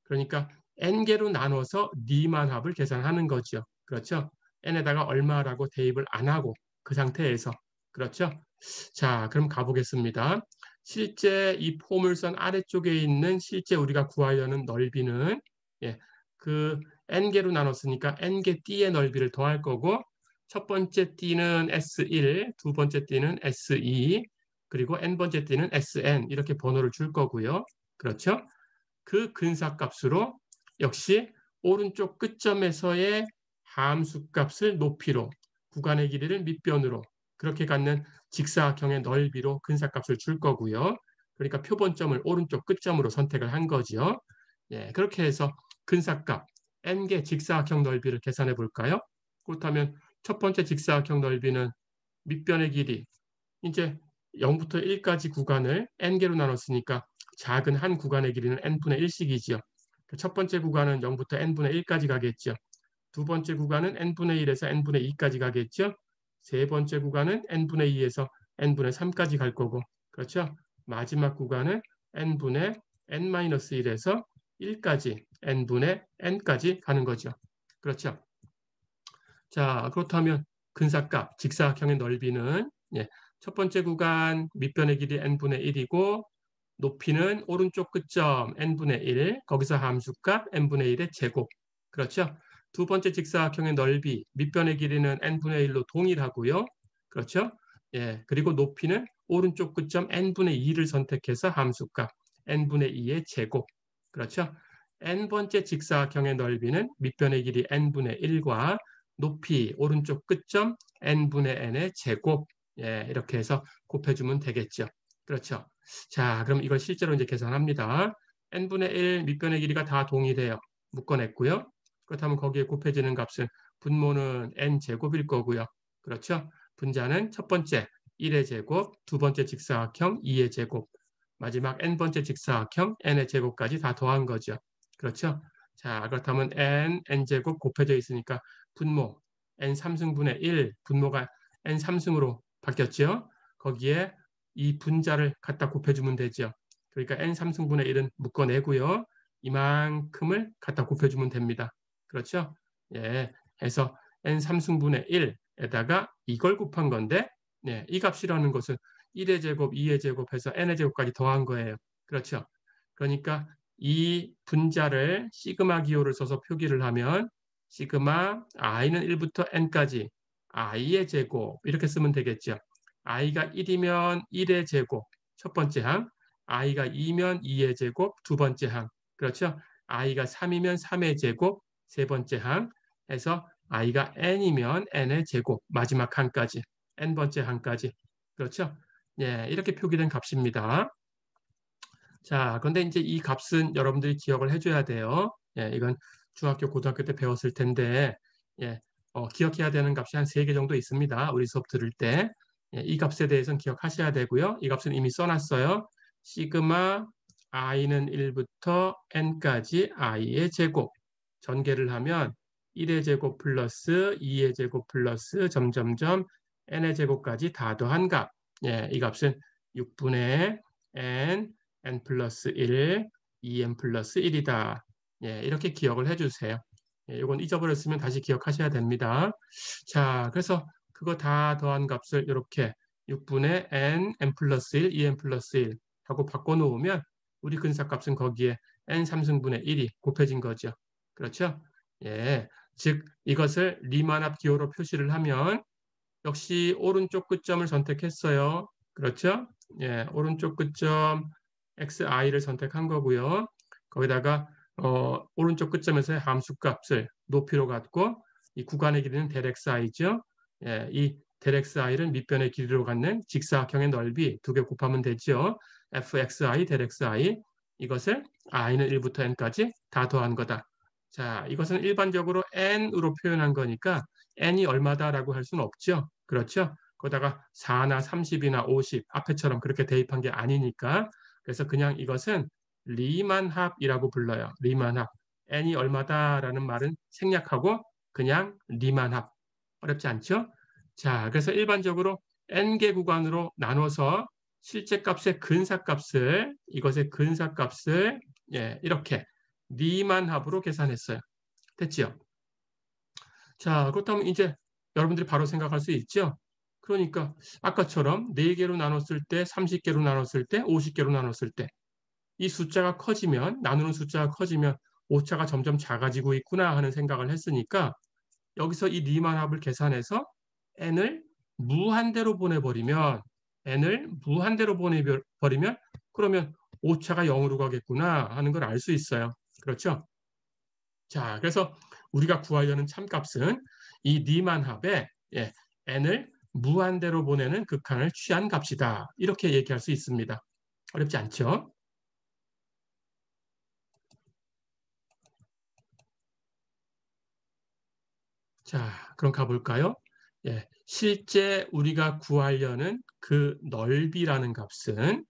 그러니까 n개로 나눠서 리만합을 계산하는 거죠. 그렇죠? n에다가 얼마라고 대입을 안 하고 그 상태에서 그렇죠? 자, 그럼 가보겠습니다. 실제 이 포물선 아래쪽에 있는 실제 우리가 구하려는 넓이는 예, 그 n개로 나눴으니까 n개 띠의 넓이를 더할 거고 첫 번째 띠는 S1, 두 번째 띠는 S2, 그리고 n번째 띠는 SN 이렇게 번호를 줄 거고요. 그렇죠? 그 근사값으로 역시 오른쪽 끝점에서의 함수값을 높이로, 구간의 길이를 밑변으로 그렇게 갖는 직사각형의 넓이로 근사값을 줄 거고요. 그러니까 표본점을 오른쪽 끝점으로 선택을 한 거죠. 예, 그렇게 해서 근사값 n개 직사각형 넓이를 계산해 볼까요? 그렇다면 첫 번째 직사각형 넓이는 밑변의 길이 이제 0부터 1까지 구간을 n개로 나눴으니까 작은 한 구간의 길이는 n분의 1씩이지요. 첫 번째 구간은 0부터 n분의 1까지 가겠죠. 두 번째 구간은 n분의 1에서 n분의 2까지 가겠죠. 세 번째 구간은 n분의 2에서 n분의 3까지 갈 거고, 그렇죠? 마지막 구간은 n분의 n-1에서 1까지, n분의 n까지 가는 거죠. 그렇죠? 자, 그렇다면 근사값, 직사각형의 넓이는 첫 번째 구간 밑변의 길이 n분의 1이고 높이는 오른쪽 끝점 n분의 1, 거기서 함수값 n분의 1의 제곱. 그렇죠? 두 번째 직사각형의 넓이, 밑변의 길이는 n분의 1로 동일하고요. 그렇죠? 예, 그리고 높이는 오른쪽 끝점 n분의 2를 선택해서 함수값 n분의 2의 제곱. 그렇죠? n번째 직사각형의 넓이는 밑변의 길이 n분의 1과 높이 오른쪽 끝점 n분의 n의 제곱. 예, 이렇게 해서 곱해주면 되겠죠. 그렇죠? 자, 그럼 이걸 실제로 이제 계산합니다. n분의 1 밑변의 길이가 다 동일해요. 묶어냈고요. 그렇다면 거기에 곱해지는 값은 분모는 n제곱일 거고요. 그렇죠? 분자는 첫 번째 1의 제곱, 두 번째 직사각형 2의 제곱, 마지막 n번째 직사각형 n의 제곱까지 다 더한 거죠. 그렇죠? 자, 그렇다면 n제곱 곱해져 있으니까 분모 n3승분의 1, 분모가 n3승으로 바뀌었죠? 거기에 이 분자를 갖다 곱해주면 되죠. 그러니까 n3승분의 1은 묶어내고요. 이만큼을 갖다 곱해주면 됩니다. 그렇죠? 예, 해서 n3승분의 1에다가 이걸 곱한 건데 이 값이라는 것은 1의 제곱, 2의 제곱 해서 n의 제곱까지 더한 거예요. 그렇죠? 그러니까 이 분자를 시그마 기호를 써서 표기를 하면 시그마 i는 1부터 n까지 i의 제곱 이렇게 쓰면 되겠죠. i가 1이면 1의 제곱 첫 번째 항, i가 2면 2의 제곱 두 번째 항. 그렇죠? i가 3이면 3의 제곱 세 번째 항 해서 i가 n이면 n의 제곱 마지막 항까지 n번째 항까지. 그렇죠? 예, 이렇게 표기된 값입니다. 자, 그런데 이제 이 값은 여러분들이 기억을 해줘야 돼요. 예, 이건 중학교, 고등학교 때 배웠을 텐데, 예, 기억해야 되는 값이 한 3개 정도 있습니다. 우리 수업 들을 때. 예, 이 값에 대해서는 기억하셔야 되고요. 이 값은 이미 써놨어요. 시그마 i는 1부터 n까지 i의 제곱. 전개를 하면 1의 제곱 플러스 2의 제곱 플러스 점점점 n의 제곱까지 다 더한 값. 예, 이 값은 6분의 n 플러스 1, 2n 플러스 1이다. 예, 이렇게 기억을 해주세요. 예, 이건 잊어버렸으면 다시 기억하셔야 됩니다. 자, 그래서 그거 다 더한 값을 이렇게 6분의 n 플러스 1, 2n 플러스 1 하고 바꿔놓으면 우리 근사값은 거기에 n3승분의 1이 곱해진 거죠. 그렇죠? 예, 즉 이것을 리만합 기호로 표시를 하면 역시 오른쪽 끝점을 선택했어요. 그렇죠? 예, 오른쪽 끝점 xi를 선택한 거고요. 거기다가 오른쪽 끝점에서의 함수값을 높이로 갖고 이 구간의 길이는 델 xi죠. 예, 이 델 xi를 밑변의 길이로 갖는 직사각형의 넓이 두 개 곱하면 되죠. fxi 델 xi 이것을 i는 1부터 n까지 다 더한 거다. 자, 이것은 일반적으로 n으로 표현한 거니까 n이 얼마다라고 할 수는 없죠. 그렇죠? 거기다가 4나 30이나 50 앞에처럼 그렇게 대입한 게 아니니까 그래서 그냥 이것은 리만합이라고 불러요. 리만합. n이 얼마다라는 말은 생략하고 그냥 리만합. 어렵지 않죠? 자, 그래서 일반적으로 n개 구간으로 나눠서 실제 값의 근사값을 이것의 근사값을 이렇게 리만합으로 계산했어요. 됐지요? 자, 그렇다면 이제 여러분들이 바로 생각할 수 있죠? 그러니까 아까처럼 4개로 나눴을 때, 30개로 나눴을 때, 50개로 나눴을 때 이 숫자가 커지면, 나누는 숫자가 커지면 오차가 점점 작아지고 있구나 하는 생각을 했으니까 여기서 이 리만합을 계산해서 n을 무한대로 보내버리면 n을 무한대로 보내버리면 그러면 오차가 0으로 가겠구나 하는 걸 알 수 있어요. 그렇죠? 자, 그래서 우리가 구하려는 참값은 이 리만합에 n을 무한대로 보내는 극한을 취한 값이다. 이렇게 얘기할 수 있습니다. 어렵지 않죠? 자, 그럼 가볼까요? 예, 실제 우리가 구하려는 그 넓이라는 값은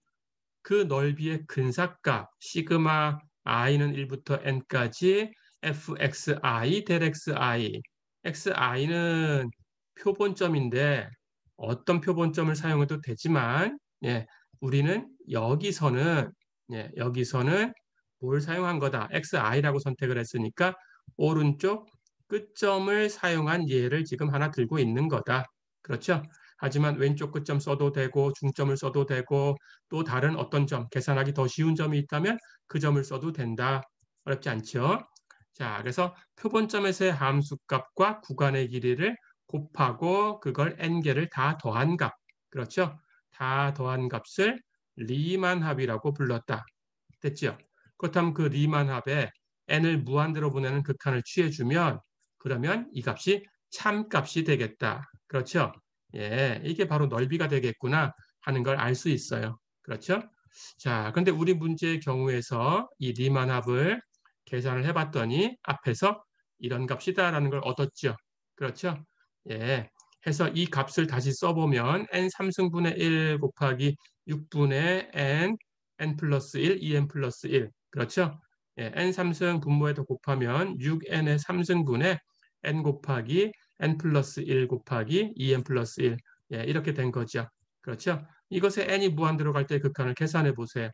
그 넓이의 근사값 시그마 i는 1부터 n까지 fxi del xi. xi는 표본점인데 어떤 표본점을 사용해도 되지만 예, 우리는 여기서는 뭘 사용한 거다. xi라고 선택을 했으니까 오른쪽 끝점을 사용한 예를 지금 하나 들고 있는 거다. 그렇죠? 하지만 왼쪽 끝점 써도 되고 중점을 써도 되고 또 다른 어떤 점, 계산하기 더 쉬운 점이 있다면 그 점을 써도 된다. 어렵지 않죠? 자, 그래서 표본점에서의 함수값과 구간의 길이를 곱하고 그걸 n개를 다 더한 값. 그렇죠? 다 더한 값을 리만 합이라고 불렀다. 됐죠? 그렇다면 그 리만 합에 n을 무한대로 보내는 극한을 취해주면 그러면 이 값이 참값이 되겠다. 그렇죠? 예, 이게 바로 넓이가 되겠구나 하는 걸 알 수 있어요. 그렇죠? 자, 근데 우리 문제의 경우에서 이 리만 합을 계산을 해봤더니 앞에서 이런 값이다라는 걸 얻었죠. 그렇죠? 예, 해서 이 값을 다시 써보면 n 3승분의 1 곱하기 6분의 n 플러스 1, 2n 플러스 1. 그렇죠? 예, n 3승 분모에다 곱하면 6n의 3승분의 n 곱하기 n 플러스 1 곱하기 2n 플러스 1. 예, 이렇게 된 거죠. 그렇죠? 이것에 n이 무한대로 갈 때 극한을 계산해 보세요.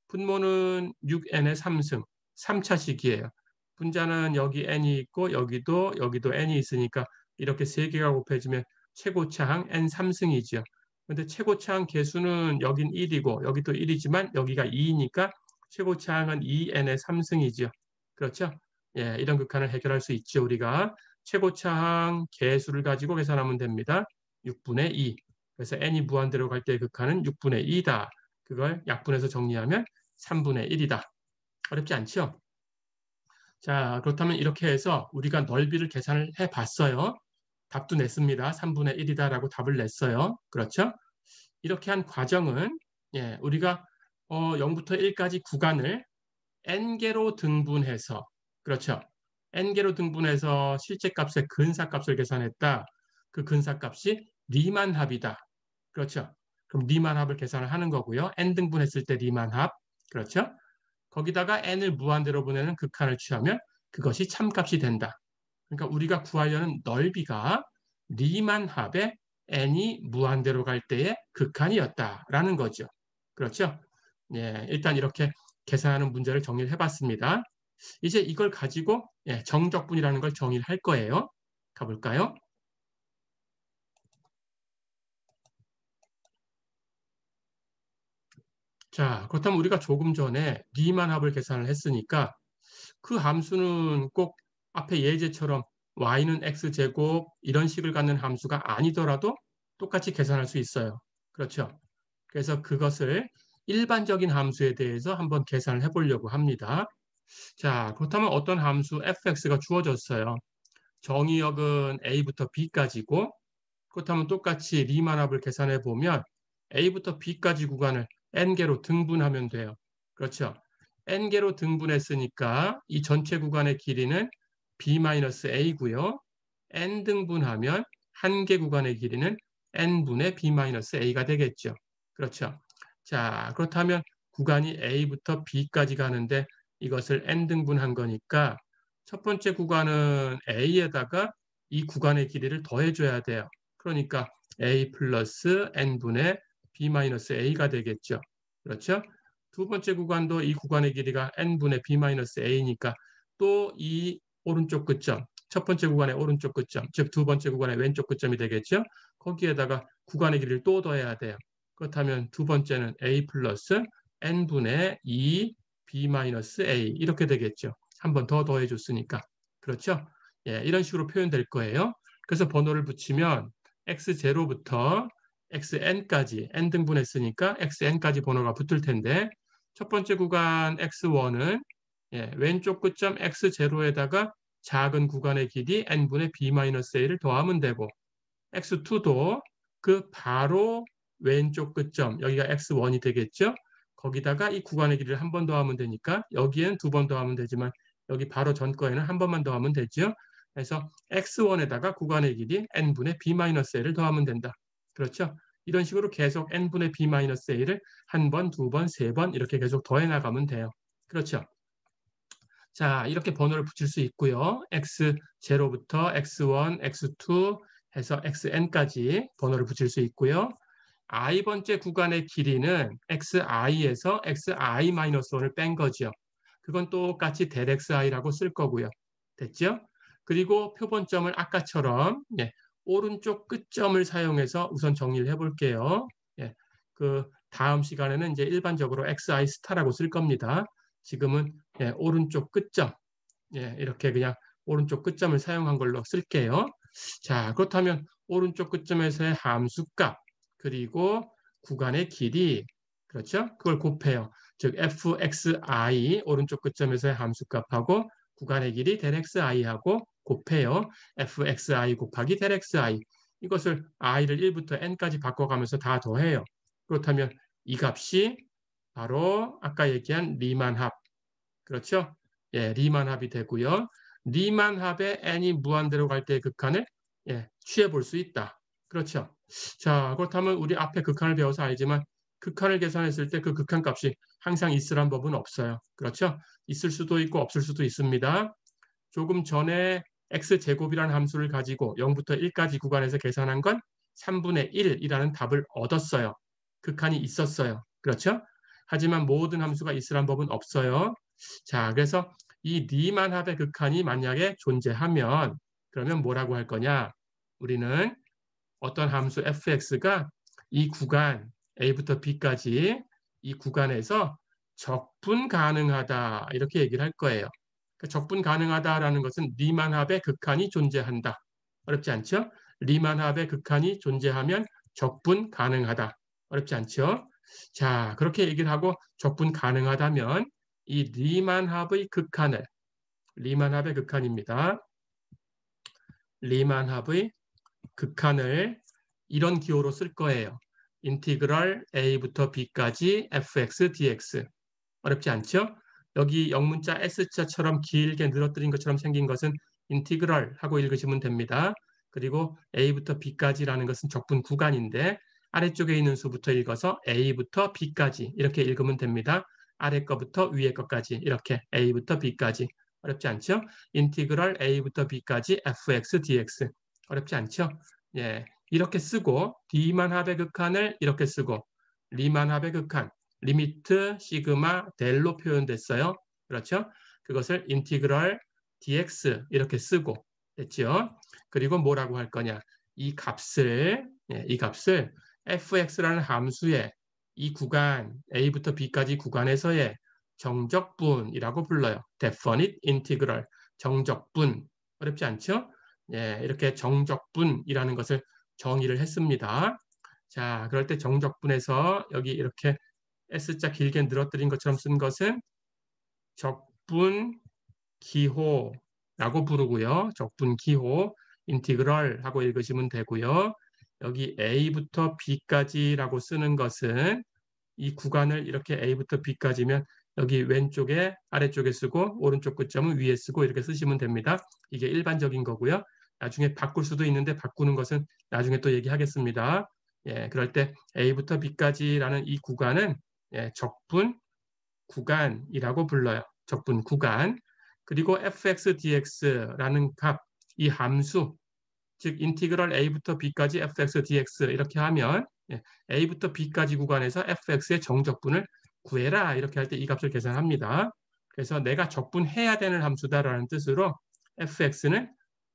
분모는 6n의 3승, 3차식이에요. 분자는 여기 n이 있고 여기도 n이 있으니까 이렇게 세 개가 곱해지면 최고차항 n 3승이죠. 근데 최고차항 개수는 여긴 1이고 여기도 1이지만 여기가 2이니까 최고차항은 2n의 3승이죠. 그렇죠? 예, 이런 극한을 해결할 수 있죠. 우리가 최고차항 개수를 가지고 계산하면 됩니다. 6분의 2. 그래서 n이 무한대로 갈 때 극한은 6분의 2다. 그걸 약분해서 정리하면 3분의 1이다. 어렵지 않죠? 자, 그렇다면 이렇게 해서 우리가 넓이를 계산을 해봤어요. 답도 냈습니다. 3분의 1이다라고 답을 냈어요. 그렇죠? 이렇게 한 과정은 우리가 0부터 1까지 구간을 n개로 등분해서 그렇죠? n개로 등분해서 실제 값의 근사값을 계산했다. 그 근사값이 리만 합이다. 그렇죠? 그럼 리만 합을 계산을 하는 거고요. n 등분했을 때 리만 합. 그렇죠? 거기다가 n을 무한대로 보내는 극한을 취하면 그것이 참값이 된다. 그러니까 우리가 구하려는 넓이가 리만 합에 n이 무한대로 갈 때의 극한이었다라는 거죠. 그렇죠? 예, 일단 이렇게 계산하는 문제를 정리를 해봤습니다. 이제 이걸 가지고 정적분이라는 걸 정의를 할 거예요. 가볼까요? 자, 그렇다면 우리가 조금 전에 리만 합을 계산을 했으니까 그 함수는 꼭 앞에 예제처럼 y는 x제곱 이런 식을 갖는 함수가 아니더라도 똑같이 계산할 수 있어요. 그렇죠? 그래서 그것을 일반적인 함수에 대해서 한번 계산을 해보려고 합니다. 자, 그렇다면 어떤 함수 fx가 주어졌어요. 정의역은 a부터 b까지고 그렇다면 똑같이 리만 합을 계산해 보면 a부터 b까지 구간을 n개로 등분하면 돼요. 그렇죠? n개로 등분했으니까 이 전체 구간의 길이는 b-a고요. n 등분하면 한 개 구간의 길이는 n분의 b-a가 되겠죠. 그렇죠? 자, 그렇다면 구간이 a부터 b까지 가는데 이것을 n 등분한 거니까 첫 번째 구간은 a에다가 이 구간의 길이를 더해줘야 돼요. 그러니까 a 플러스 n분의 b-a가 되겠죠. 그렇죠? 두 번째 구간도 이 구간의 길이가 n분의 b-a니까 또 이 오른쪽 끝점, 첫 번째 구간의 오른쪽 끝점, 즉 두 번째 구간의 왼쪽 끝점이 되겠죠. 거기에다가 구간의 길이를 또 더해야 돼요. 그렇다면 두 번째는 a 플러스 n분의 2 b-a 이렇게 되겠죠. 한 번 더 더해줬으니까. 그렇죠? 예, 이런 식으로 표현될 거예요. 그래서 번호를 붙이면 x0부터 xn까지 n 등분했으니까 xn까지 번호가 붙을 텐데 첫 번째 구간 x1은 왼쪽 끝점 x0에다가 작은 구간의 길이 n분의 b-a를 더하면 되고 x2도 그 바로 왼쪽 끝점 여기가 x1이 되겠죠. 거기다가 이 구간의 길이를 한 번 더하면 되니까 여기에는 두 번 더하면 되지만 여기 바로 전 거에는 한 번만 더하면 되죠. 그래서 x1에다가 구간의 길이 n분의 b-a를 더하면 된다. 그렇죠? 이런 식으로 계속 n분의 b-a를 한 번, 두 번, 세 번 이렇게 계속 더해 나가면 돼요. 그렇죠? 자, 이렇게 번호를 붙일 수 있고요. x0부터 x1, x2 해서 xn까지 번호를 붙일 수 있고요. i번째 구간의 길이는 xi에서 xi-1을 뺀 거죠. 그건 똑같이 ΔXI라고 쓸 거고요. 됐죠? 그리고 표본점을 아까처럼 오른쪽 끝점을 사용해서 우선 정리를 해볼게요. 그 다음 시간에는 이제 일반적으로 XI 스타라고 쓸 겁니다. 지금은 오른쪽 끝점 이렇게 그냥 오른쪽 끝점을 사용한 걸로 쓸게요. 자, 그렇다면 오른쪽 끝점에서의 함수값 그리고 구간의 길이 그렇죠? 그걸 곱해요. 즉 fxi 오른쪽 끝점에서의 함수값하고 구간의 길이 ΔXI하고 곱해요. fxi 곱하기 ΔXI 이것을 i를 1부터 n까지 바꿔가면서 다 더해요. 그렇다면 이 값이 바로 아까 얘기한 리만합 그렇죠? 리만합이 되고요. 리만합의 n이 무한대로 갈 때의 극한을 취해 볼 수 있다. 그렇죠? 자, 그렇다면 우리 앞에 극한을 배워서 알지만 극한을 계산했을 때 그 극한값이 항상 있으란 법은 없어요. 그렇죠? 있을 수도 있고 없을 수도 있습니다. 조금 전에 x제곱이라는 함수를 가지고 0부터 1까지 구간에서 계산한 건 3분의 1이라는 답을 얻었어요. 극한이 있었어요. 그렇죠? 하지만 모든 함수가 있으란 법은 없어요. 자, 그래서 이 리만합의 극한이 만약에 존재하면 그러면 뭐라고 할 거냐? 우리는 어떤 함수 fx가 이 구간 a부터 b까지 이 구간에서 적분 가능하다 이렇게 얘기를 할 거예요. 적분 가능하다라는 것은 리만합의 극한이 존재한다. 어렵지 않죠? 리만합의 극한이 존재하면 적분 가능하다. 어렵지 않죠? 자, 그렇게 얘기를 하고 적분 가능하다면 이 리만합의 극한을 리만합의 극한입니다. 리만합의 극한을 이런 기호로 쓸 거예요. 인티그럴 a부터 b까지 fx dx. 어렵지 않죠? 여기 영문자 S자처럼 길게 늘어뜨린 것처럼 생긴 것은 인티그럴 하고 읽으시면 됩니다. 그리고 A부터 B까지라는 것은 적분 구간인데 아래쪽에 있는 수부터 읽어서 A부터 B까지 이렇게 읽으면 됩니다. 아래 거부터 위에 것까지 이렇게 A부터 B까지. 어렵지 않죠? 인티그럴 A부터 B까지 fx dx. 어렵지 않죠? 이렇게 쓰고 D만합의 극한을 이렇게 쓰고 리만합의 극한 리미트 시그마 델로 표현됐어요. 그렇죠? 그것을 인티그럴 dx 이렇게 쓰고 됐죠? 그리고 뭐라고 할 거냐? 이 값을 fx라는 함수의 이 구간 a부터 b까지 구간에서의 정적분이라고 불러요. definite integral 정적분 어렵지 않죠? 이렇게 정적분이라는 것을 정의를 했습니다. 자, 그럴 때 정적분에서 여기 이렇게 S자 길게 늘어뜨린 것처럼 쓴 것은 적분 기호라고 부르고요. 적분 기호, 인티그럴 하고 읽으시면 되고요. 여기 A부터 B까지라고 쓰는 것은 이 구간을 이렇게 A부터 B까지면 여기 왼쪽에 아래쪽에 쓰고 오른쪽 끝점은 위에 쓰고 이렇게 쓰시면 됩니다. 이게 일반적인 거고요. 나중에 바꿀 수도 있는데 바꾸는 것은 나중에 또 얘기하겠습니다. 그럴 때 A부터 B까지라는 이 구간은 적분 구간이라고 불러요. 적분 구간. 그리고 fx dx라는 값, 이 함수, 즉 인티그럴 a부터 b까지 fx dx 이렇게 하면 a부터 b까지 구간에서 fx의 정적분을 구해라 이렇게 할 때 이 값을 계산합니다. 그래서 내가 적분해야 되는 함수다라는 뜻으로 fx는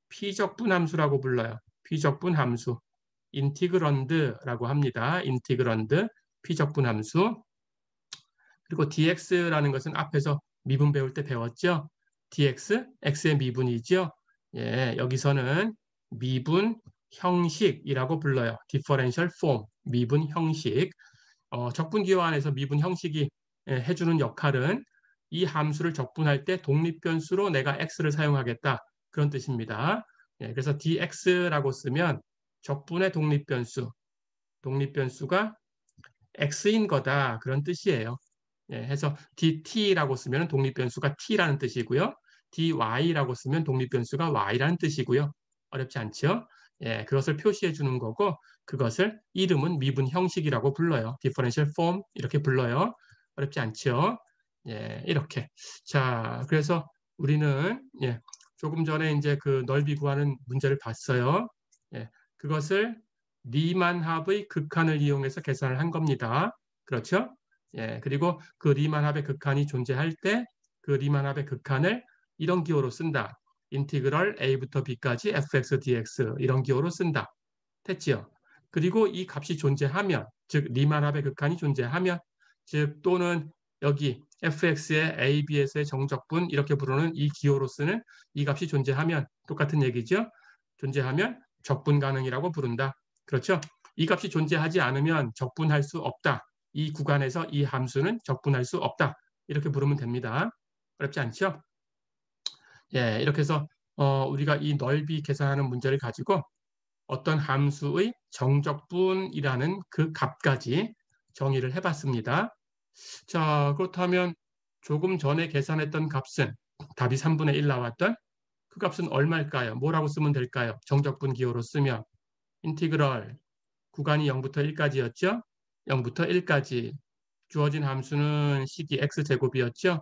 피적분 함수라고 불러요. 피적분 함수. 인티그런드라고 합니다. 인티그런드, 피적분 함수. 그리고 dx라는 것은 앞에서 미분 배울 때 배웠죠? dx, x의 미분이죠? 여기서는 미분 형식이라고 불러요. differential form, 미분 형식. 적분 기호 안에서 미분 형식이 해주는 역할은 이 함수를 적분할 때 독립변수로 내가 x를 사용하겠다. 그런 뜻입니다. 그래서 dx라고 쓰면 적분의 독립변수, 독립변수가 x인 거다. 그런 뜻이에요. 해서 dt라고 쓰면 독립변수가 t라는 뜻이고요. dy라고 쓰면 독립변수가 y라는 뜻이고요. 어렵지 않죠? 그것을 표시해 주는 거고 그것을 이름은 미분 형식이라고 불러요. differential form 이렇게 불러요. 어렵지 않죠? 이렇게. 자, 그래서 우리는 조금 전에 이제 그 넓이 구하는 문제를 봤어요. 그것을 리만합의 극한을 이용해서 계산을 한 겁니다. 그렇죠? 그리고 그 리만합의 극한이 존재할 때 그 리만합의 극한을 이런 기호로 쓴다. 인티그럴 a부터 b까지 fx dx 이런 기호로 쓴다. 됐지요? 그리고 이 값이 존재하면, 즉 리만합의 극한이 존재하면, 즉 또는 여기 fx의 a, b에서의 정적분 이렇게 부르는 이 기호로 쓰는 이 값이 존재하면 똑같은 얘기죠. 존재하면 적분 가능이라고 부른다. 그렇죠? 이 값이 존재하지 않으면 적분할 수 없다. 이 구간에서 이 함수는 적분할 수 없다. 이렇게 부르면 됩니다. 어렵지 않죠? 이렇게 해서 우리가 이 넓이 계산하는 문제를 가지고 어떤 함수의 정적분이라는 그 값까지 정의를 해봤습니다. 자, 그렇다면 조금 전에 계산했던 값은 답이 3분의 1 나왔던 그 값은 얼마일까요? 뭐라고 쓰면 될까요? 정적분 기호로 쓰면 인티그럴 구간이 0부터 1까지였죠? 0부터 1까지 주어진 함수는 식이 x제곱이었죠?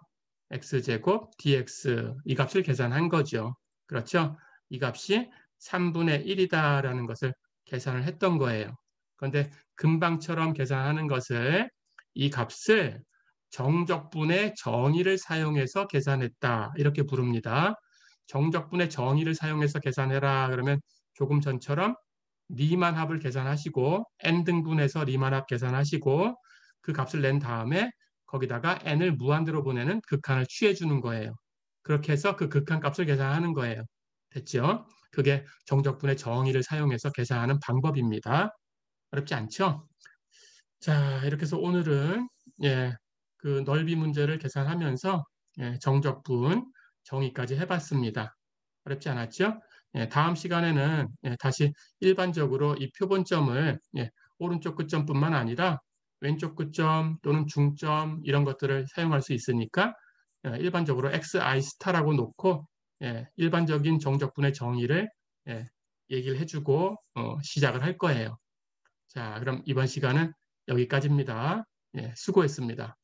x제곱 dx 이 값을 계산한 거죠. 그렇죠? 이 값이 3분의 1이다라는 것을 계산을 했던 거예요. 그런데 금방처럼 계산하는 것을 이 값을 정적분의 정의를 사용해서 계산했다. 이렇게 부릅니다. 정적분의 정의를 사용해서 계산해라. 그러면 조금 전처럼 리만합을 계산하시고 n등분해서 리만합 계산하시고 그 값을 낸 다음에 거기다가 n을 무한대로 보내는 극한을 취해주는 거예요. 그렇게 해서 그 극한 값을 계산하는 거예요. 됐죠? 그게 정적분의 정의를 사용해서 계산하는 방법입니다. 어렵지 않죠? 자, 이렇게 해서 오늘은 그 넓이 문제를 계산하면서 정적분 정의까지 해봤습니다. 어렵지 않았죠? 다음 시간에는 다시 일반적으로 이 표본점을 오른쪽 끝점뿐만 아니라 왼쪽 끝점 또는 중점 이런 것들을 사용할 수 있으니까 일반적으로 xi 스타라고 놓고 일반적인 정적분의 정의를 얘기를 해주고 시작을 할 거예요. 자, 그럼 이번 시간은 여기까지입니다. 수고했습니다.